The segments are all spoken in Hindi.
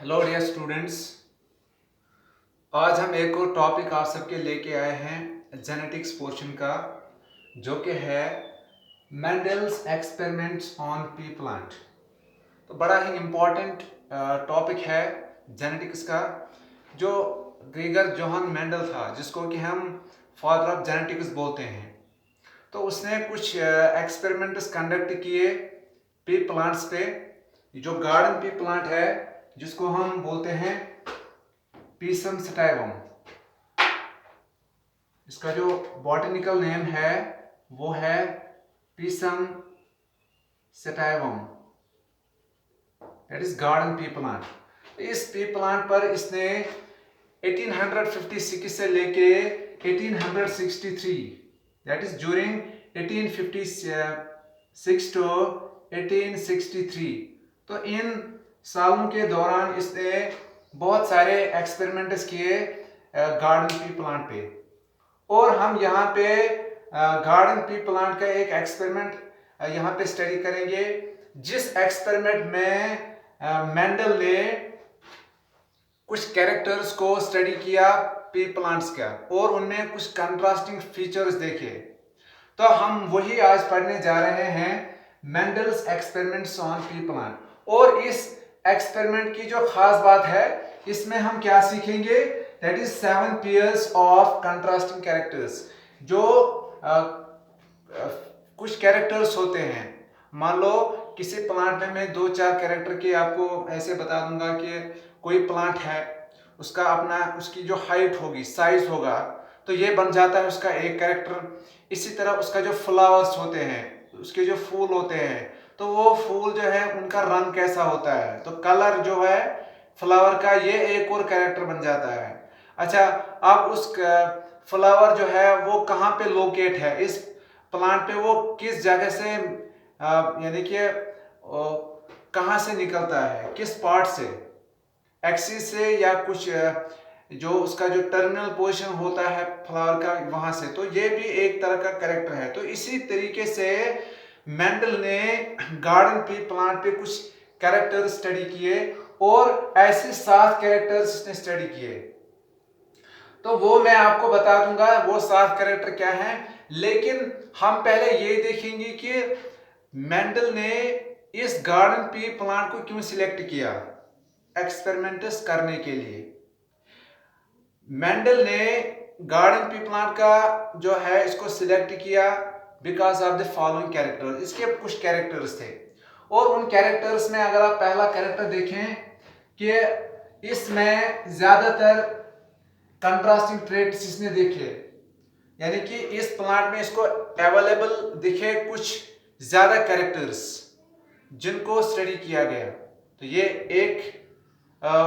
Hello dear students. आज हम एक और टॉपिक आप सबके लेके आए हैं जेनेटिक्स पोर्शन का, जो कि है Mendel's experiments on P plant. तो बड़ा ही इम्पोर्टेंट टॉपिक है जेनेटिक्स का। जो ग्रेगर जोहान मेंडल था, जिसको कि हम फादर ऑफ जेनेटिक्स बोलते हैं, तो उसने कुछ एक्सपेरिमेंट्स कंडक्ट किए पी प्लांट्स पे। जो गार्डन पी प्लांट है, जिसको हम बोलते हैं पीसम सटाइवम, इसका जो बॉटनिकल नेम है वो है Pisum sativum, that is garden pea plant. इस पी प्लांट पर इसने 1856 से लेके 1863, दैट इज ड्यूरिंग 1856 टू 1863, तो इन सालों के दौरान इसने बहुत सारे एक्सपेरिमेंट्स किए गार्डन पी प्लांट पे। और हम यहाँ पे गार्डन पी प्लांट का एक एक्सपेरिमेंट यहाँ पे स्टडी करेंगे, जिस एक्सपेरिमेंट में मेंडल ने कुछ कैरेक्टर्स को स्टडी किया पी प्लांट्स का, और उनमें कुछ कंट्रास्टिंग फीचर्स देखे। तो हम वही आज पढ़ने जा रहे हैं, Mendel's experiments on P plant. और इस एक्सपेरिमेंट की जो खास बात है, इसमें हम क्या सीखेंगे, that is 7 pairs of contrasting characters. जो कुछ कैरेक्टर्स होते हैं, मान लो किसी प्लांट में मैं 2-4 कैरेक्टर के आपको ऐसे बता दूंगा कि कोई प्लांट है, उसका अपना उसकी जो हाइट होगी, साइज होगा, तो ये बन जाता है उसका एक कैरेक्टर। इसी तरह उसका जो फ्लावर्स होते हैं, उसके जो फूल होते हैं, तो वो फूल जो है उनका रंग कैसा होता है, तो कलर जो है फ्लावर का, ये एक और कैरेक्टर बन जाता है। अच्छा, अब उस फ्लावर जो है वो कहाँ पे लोकेट है इस प्लांट पे, वो किस जगह से यानी कि कहाँ से निकलता है, किस पार्ट से, एक्सिस से या कुछ जो उसका जो टर्मिनल पोजीशन होता है फ्लावर का, वहां से। तो ये भी एक तरह का कैरेक्टर है। तो इसी तरीके से मेंडल ने गार्डन पी प्लांट पे कुछ कैरेक्टर स्टडी किए, और ऐसे 7 कैरेक्टर्स इसने स्टडी किए। तो वो मैं आपको बता दूंगा वो 7 कैरेक्टर क्या हैं, लेकिन हम पहले ये देखेंगे कि मेंडल ने इस गार्डन पी प्लांट को क्यों सिलेक्ट किया एक्सपेरिमेंट्स करने के लिए। मेंडल ने गार्डन पी प्लांट का जो है इसको सिलेक्ट किया because of the following characters. इसके कुछ कैरेक्टर्स थे, और उन कैरेक्टर्स में अगर आप पहला कैरेक्टर देखें कि इसमें ज्यादातर कंट्रास्टिंग ट्रेट्स इसने देखे, यानी कि इस प्लांट में इसको अवेलेबल दिखे कुछ ज्यादा कैरेक्टर्स जिनको स्टडी किया गया। तो ये एक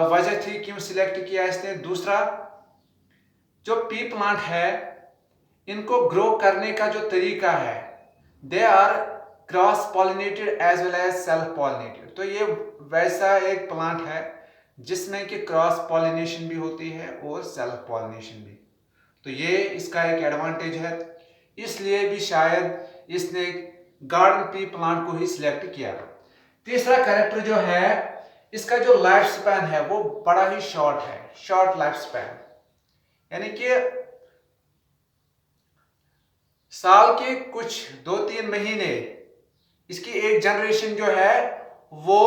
वजह थी क्यों सिलेक्ट किया इसने। दूसरा, जो पी प्लांट है, इनको ग्रो करने का जो तरीका है, they are cross pollinated as well as self pollinated. तो ये वैसा एक प्लांट है जिसमें कि क्रॉस पॉलिनेशन भी होती है और सेल्फ पॉलिनेशन भी। तो ये इसका एक एडवांटेज है, इसलिए भी शायद इसने गार्डन पी प्लांट को ही सिलेक्ट किया। तीसरा कैरेक्टर जो है, इसका जो लाइफ स्पैन है वो बड़ा ही शॉर्ट है, शॉर्ट लाइफ स्पैन, यानी कि साल के कुछ 2-3 महीने इसकी एक जनरेशन जो है वो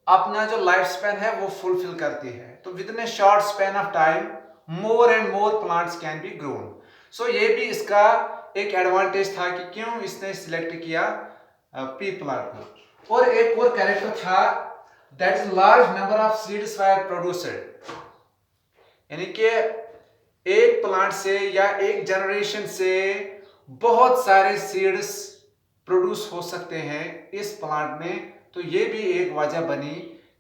अपना जो लाइफ स्पैन है वो फुलफिल करती है। तो within a short span of time more and more plants can be grown. So ये भी इसका एक एडवांटेज था कि क्यों इसने सिलेक्ट किया पी प्लांट को। और एक और कैरेक्टर था, that is large number of seeds were produced, यानी कि एक प्लांट से या एक जनरेशन से बहुत सारे सीड्स प्रोड्यूस हो सकते हैं इस प्लांट में। तो ये भी एक वजह बनी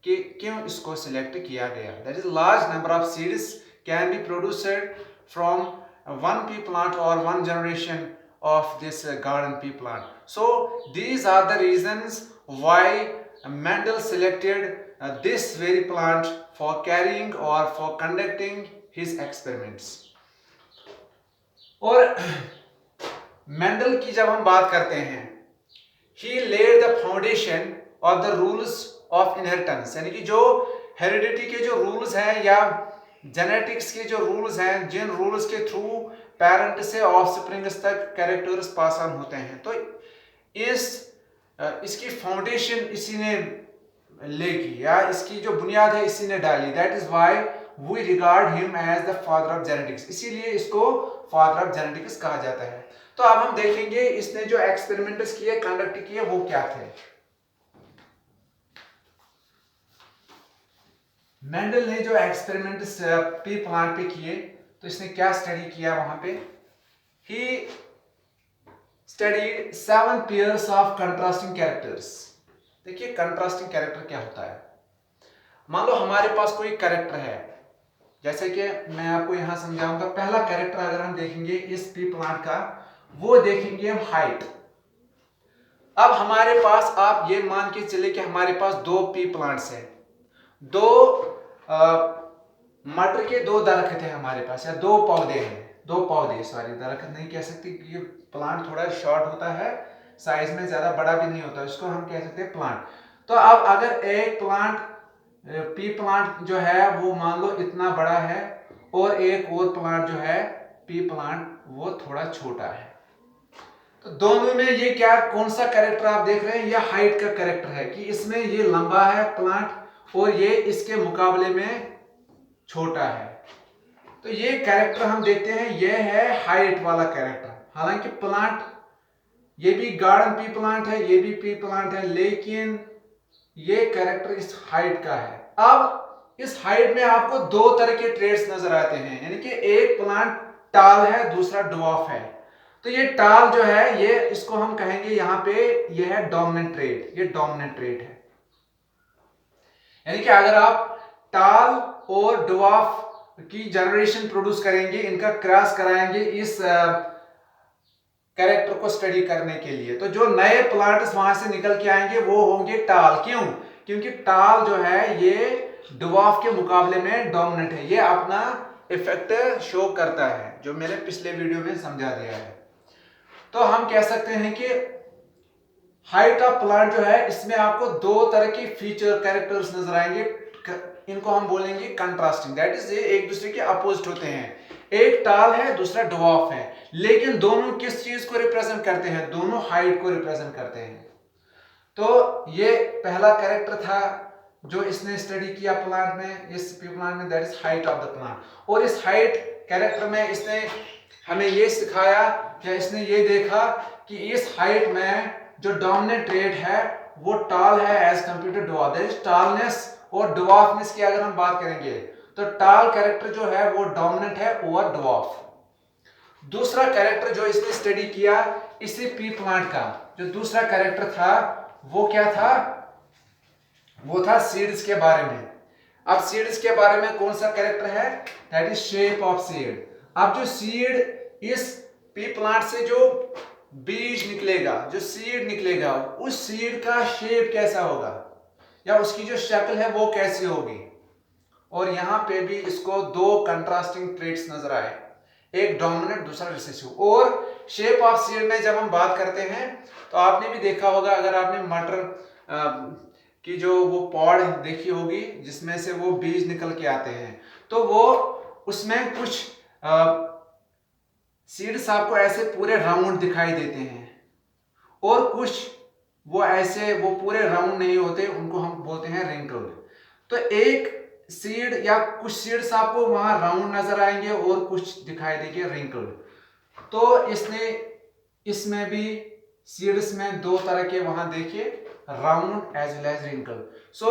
कि क्यों इसको सिलेक्ट किया गया। That is large number of seeds can be produced from one pea plant और one generation of this garden pea plant. So these are the reasons why Mendel selected this very plant for carrying or for conducting his experiments. और मेंडल की जब हम बात करते हैं, he laid the foundation of the rules of inheritance, यानी कि जो हेरिडिटी के जो रूल्स हैं या जेनेटिक्स के जो रूल्स हैं, जिन रूल्स के थ्रू पेरेंट से ऑफस्प्रिंग्स तक कैरेक्टर्स पास ऑन होते हैं, तो इसकी फाउंडेशन इसी ने लेगी या इसकी जो बुनियाद है इसी ने डाली। That is why we regard him as the father of genetics, इसीलिए इसको फादर ऑफ जेनेटिक्स कहा जाता है। तो अब हम देखेंगे इसने जो एक्सपेरिमेंट्स किए, कंडक्ट किए, वो क्या थे। मेंडल ने जो एक्सपेरिमेंट्स पी प्लांट पे किए, तो इसने क्या स्टडी किया वहां पे। He studied 7 pairs of contrasting characters. देखिए कंट्रास्टिंग कैरेक्टर क्या होता है। मान लो हमारे पास कोई कैरेक्टर है, जैसे कि मैं आपको यहां समझाऊंगा। पहला कैरेक्टर अगर हम देखेंगे इस पी प्लांट का, वो देखेंगे हम हाइट। अब हमारे पास आप ये मान के चले कि हमारे पास 2 पी प्लांट्स हैं, दो मटर के 2 दरख्त है हमारे पास, या 2 पौधे हैं, 2 पौधे, सॉरी दरख्त नहीं कह सकते, ये प्लांट थोड़ा शॉर्ट होता है, साइज में ज्यादा बड़ा भी नहीं होता, इसको हम कह सकते हैं प्लांट। तो अब अगर एक प्लांट पी प्लांट जो है वो मान लो इतना बड़ा है, और एक और प्लांट जो है पी प्लांट वो थोड़ा छोटा है, तो दोनों में ये क्या, कौन सा कैरेक्टर आप देख रहे हैं, ये हाइट का कैरेक्टर है कि इसमें ये लंबा है प्लांट और ये इसके मुकाबले में छोटा है। तो ये कैरेक्टर हम देखते हैं, ये है हाइट वाला कैरेक्टर। हालांकि प्लांट ये भी गार्डन पी प्लांट है, ये भी पी प्लांट है, लेकिन ये कैरेक्टर इस हाइट का है। अब इस हाइट में आपको 2 तरह के ट्रेड्स नजर आते हैं, यानी कि एक प्लांट टाल है, दूसरा ड्वार्फ है। तो ये टाल जो है, ये इसको हम कहेंगे यहां पे, ये है डोमिनेंट ट्रेड, ये डोमिनेंट ट्रेड है। यानी कि अगर आप टाल और ड्वार्फ की जनरेशन प्रोड्यूस करेंगे, इनका क्रॉस कराएंगे इस कैरेक्टर को स्टडी करने के लिए, तो जो नए प्लांट्स वहां से निकल के आएंगे वो होंगे टाल। क्यों? क्योंकि टाल जो है ये ड्वार्फ के मुकाबले में डोमिनेंट है, ये अपना इफेक्ट शो करता है, जो मैंने पिछले वीडियो में समझा दिया है। तो हम कह सकते हैं कि हाइट ऑफ प्लांट जो है, इसमें आपको 2 तरह की फीचर कैरेक्टर्स नजर आएंगे, इनको हम बोलेंगे कंट्रास्टिंग। दैट इज ये एक दूसरे के अपोजिट होते हैं, एक टाल है, दूसरा ड्वार्फ है, लेकिन दोनों किस चीज को रिप्रेजेंट करते हैं, दोनों हाइट को रिप्रेजेंट करते हैं। तो ये पहला कैरेक्टर था जो इसने स्टडी किया प्लांट में, इस प्लांट में, that is height of the plant. और इस हाइट कैरेक्टर में इसने हमें ये सिखाया, या इसने ये देखा कि इस हाइट में जो डोमिनेंट ट्रेड है वो टाल है as compare to dwarf. That is tallness और ड्वार्फनेस की अगर हम बात करेंगे, तो टाल कैरेक्टर जो है वो डोमिनेंट है ओवर ड्वार्फ। दूसरा कैरेक्टर जो इसने स्टडी किया इसी पी प्लांट का, जो दूसरा कैरेक्टर था वो क्या था, वो था सीड्स के बारे में। अब सीड्स के बारे में कौन सा कैरेक्टर है, that is shape of seed. अब जो सीड, इस पी प्लांट से जो बीज निकलेगा, जो सीड निकलेगा, उस सीड का शेप कैसा होगा, या उसकी जो शक्ल है वो कैसी होगी। और यहां पे भी इसको 2 कंट्रास्टिंग ट्रेट्स नजर आए, एक डोमिनेंट, दूसरा रिसेसिव। और शेप ऑफ सीड में जब हम बात करते हैं, तो आपने भी देखा होगा, अगर आपने मटर की जो वो पॉड देखी होगी जिसमें से वो बीज निकल के आते हैं, तो वो उसमें कुछ सीड्स आपको ऐसे पूरे राउंड दिखाई देते हैं, और कुछ वो ऐसे वो पूरे राउंड नहीं होते, उनको हम बोलते हैं रिंकल्ड। तो एक सीड या कुछ सीड्स आपको वहां राउंड नजर आएंगे और कुछ दिखाई देंगे रिंकल्ड। तो इसने इसमें भी सीड्स में 2 तरह के वहां देखे, round as well as wrinkle. So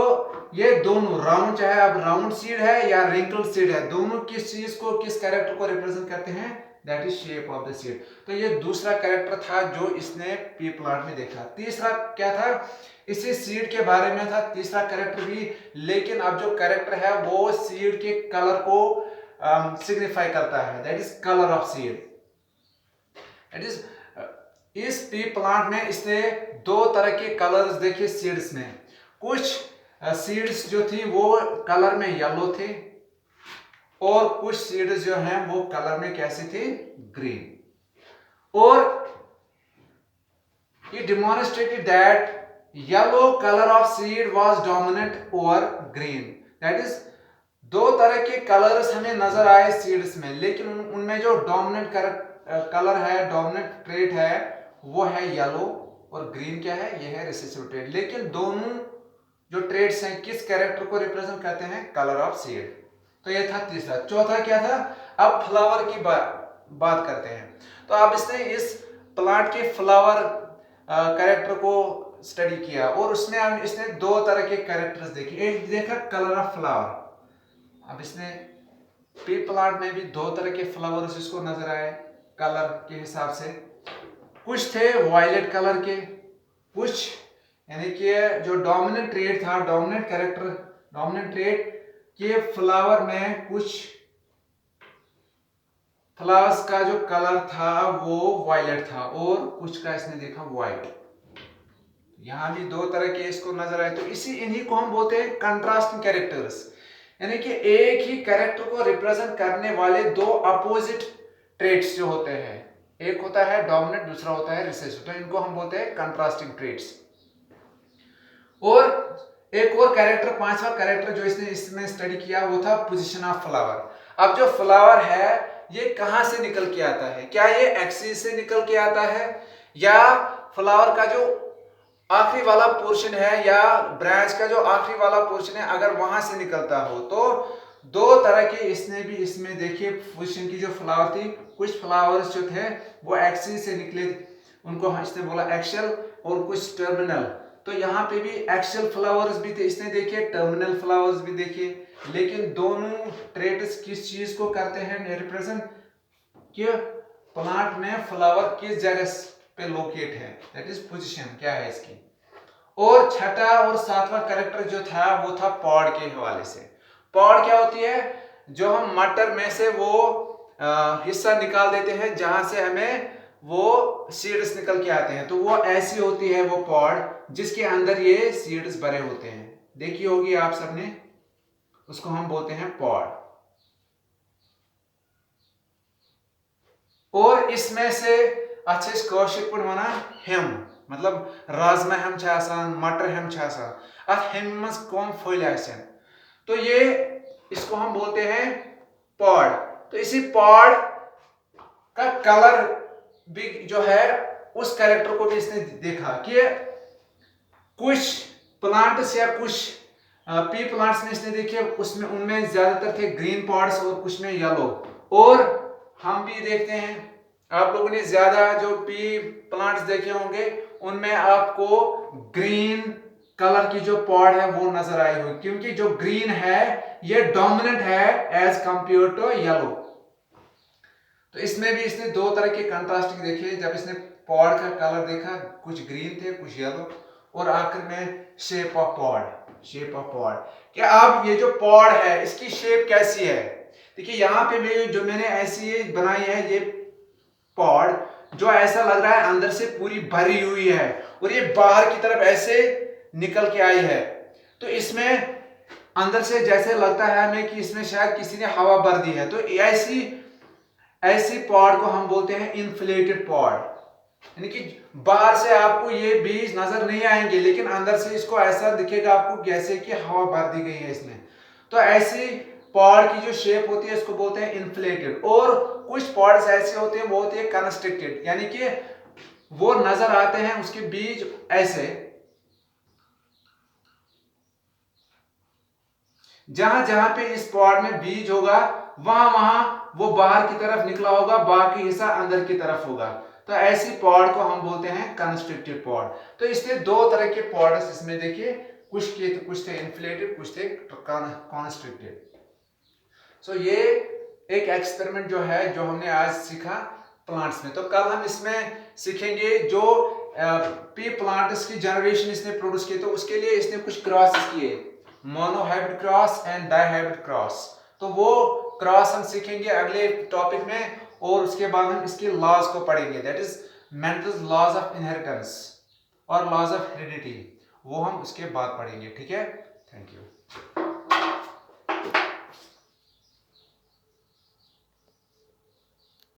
ये दोनों राउंड, चाहे अब राउंड सीड है या रिंकल सीड है, दोनों किस चीज को, किस कैरेक्टर को रिप्रेजेंट करते हैं, that is shape of the seed. तो ये दूसरा कैरेक्टर था जो इसने पी प्लांट में देखा। तीसरा क्या था, इसी सीड के बारे में था तीसरा कैरेक्टर भी, लेकिन अब जो कैरेक्टर है वो सीड के कलर को सिग्निफाई करता है, that is colour of seed. That is इस पी प्लांट में इसने 2 तरह के कलर्स देखे सीड्स में। कुछ सीड्स जो थी वो कलर में येलो थे, और कुछ सीड्स जो हैं वो कलर में कैसे थे, ग्रीन। और he demonstrated that yellow color of seed was dominant over green. That is दो तरह के कलर्स हमें नजर आए सीड्स में, लेकिन उनमें जो डोमिनेंट कलर है, डोमिनेंट ट्रेट है, वो है येलो, और ग्रीन क्या है, ये है रिसेसिव ट्रेट। लेकिन दोनों जो ट्रेड्स हैं किस कैरेक्टर को रिप्रेजेंट करते हैं, कलर ऑफ सीड। तो ये था तीसरा। चौथा क्या था, अब फ्लावर की बात करते हैं। तो अब इसने इस प्लांट के फ्लावर कैरेक्टर को स्टडी किया, और उसमें अब इसने दो तरह के कैरेक्टर्स देखे। एक देखा कलर ऑफ फ्लावर। अब इसने पी प्लांट में भी दो तरह के फ्लावर्स इसको नजर आए कलर के हिसाब से। कुछ थे वायलेट कलर के, कुछ यानी कि जो डोमिनेंट ट्रेट था, डोमिनेंट कैरेक्टर, डोमिनेंट ट्रेट के फ्लावर में कुछ फ्लावर्स का जो कलर था वो वायलेट था, और कुछ का इसने देखा वाइट। यहां भी दो तरह के इसको नजर आए। तो इन्हीं को हम बोलते हैं कंट्रास्टिंग कैरेक्टर्स, यानी कि एक ही कैरेक्टर को रिप्रेजेंट करने वाले दो अपोजिट ट्रेट्स जो होते हैं, एक होता है डोमिनेंट, दूसरा होता है रिसेसिव। तो इनको हम बोलते हैं कंट्रास्टिंग ट्रेट्स। और एक और कैरेक्टर, पांचवा कैरेक्टर जो इसमें स्टडी किया वो था पोजीशन ऑफ फ्लावर। अब जो फ्लावर है ये कहां से निकल के आता है, क्या ये एक्सिस से निकल के आता है, या फ्लावर का जो आखिरी वाला पोर्शन है, या ब्रांच का जो आखिरी वाला पोर्शन है, अगर वहां से निकलता हो। तो दो तरह के इसने भी इसमें देखिए पोजीशन की जो फ्लावर थी, कुछ फ्लावर्स जो थे वो एक्सिस से निकले, उनको इसने बोला एक्सियल, और कुछ टर्मिनल। तो यहाँ पे भी एक्सियल फ्लावर्स भी थे इसने देखे, टर्मिनल फ्लावर्स भी देखे। लेकिन दोनों ट्रेट्स किस चीज को करते हैं रिप्रेजेंट, कि प्लांट में फ्लावर किस जगह पे लोकेट है, दैट इज पोजीशन क्या है इसकी। और छठा और सातवां कैरेक्टर जो था वो था पॉड के हवाले से। पॉड क्या होती है, जो हम मटर में से वो हिस्सा निकाल देते हैं जहां से हमें वो सीड्स निकल के आते हैं। तो वो ऐसी होती है वो पॉड जिसके अंदर ये सीड्स भरे होते हैं, देखी होगी आप सबने, उसको हम बोलते हैं पॉड। और इसमें से अच्छे कौशिक पे वनान हेम, मतलब राजमा हेम छ आसान, मटर हेम छ आसान, अथ हेम मज कौन फल आसन। तो ये इसको हम बोलते हैं पॉड। तो इसी पॉड का कलर भी जो है उस कैरेक्टर को भी इसने देखा कि कुछ प्लांट्स या कुछ पी प्लांट्स में इसने देखे, उसमें उनमें ज्यादातर थे ग्रीन पॉड्स और कुछ में येलो। और हम भी देखते हैं, आप लोगों ने ज्यादा जो पी प्लांट्स देखे होंगे उनमें आपको ग्रीन कलर की जो पॉड है वो नजर आई होगी, क्योंकि जो ग्रीन है ये डोमिनेंट है एज कंपेयर टू येलो। तो इसमें भी इसने दो तरह के कंट्रास्टिंग देखे। जब इसने पॉड का कलर देखा, कुछ ग्रीन थे कुछ येलो, और आखिर में shape of pod, shape of pod. क्या अब ये जो पॉड है इसकी शेप कैसी है, देखिए यहाँ पे भी जो मैंने ऐसी बनाई है ये पॉड, जो ऐसा लग रहा है अंदर से पूरी भरी हुई है और ये बाहर की तरफ ऐसे निकल के आई है। तो इसमें अंदर से जैसे लगता है हमें कि इसमें शायद किसी ने हवा भर दी है। तो ऐसी पॉड को हम बोलते हैं इन्फ्लेटेड पॉड, यानी कि बाहर से आपको ये बीज नजर नहीं आएंगे लेकिन अंदर से इसको ऐसा दिखेगा आपको जैसे कि हवा भर दी गई है इसमें। तो ऐसी पॉड की जो शेप होती है इसको बोलते हैं इन्फ्लेटेड। और कुछ पॉड्स ऐसे होते हैं वो होते हैं कंस्ट्रिक्टेड, यानी कि वो नजर आते हैं उसके बीज ऐसे, जहां जहां पे इस पॉड में बीज होगा वहां वहां वो बाहर की तरफ निकला होगा, बाकी हिस्सा अंदर की तरफ होगा। तो ऐसी पॉड को हम बोलते हैं कंस्ट्रिक्टेड पॉड। तो इसलिए दो तरह के पॉड्स इसमें देखिए, कुछ थे इन्फ्लेटेड, कुछ थे कंस्ट्रिक्टेड। सो ये एक एक्सपेरिमेंट जो है जो हमने आज सीखा प्लांट्स में। तो कल हम इसमें सीखेंगे जो पी प्लांट्स की जनरेशन इसने प्रोड्यूस की, तो उसके लिए इसने कुछ क्रॉस किए, monohybrid cross and dihybrid cross. तो वो क्रॉस हम सीखेंगे अगले टॉपिक में, और उसके बाद हम इसके लॉज को पढ़ेंगे, that is Mendel's laws of inheritance और लॉज ऑफ हेरिडिटी, वो हम उसके बाद पढ़ेंगे। ठीक है, थैंक यू।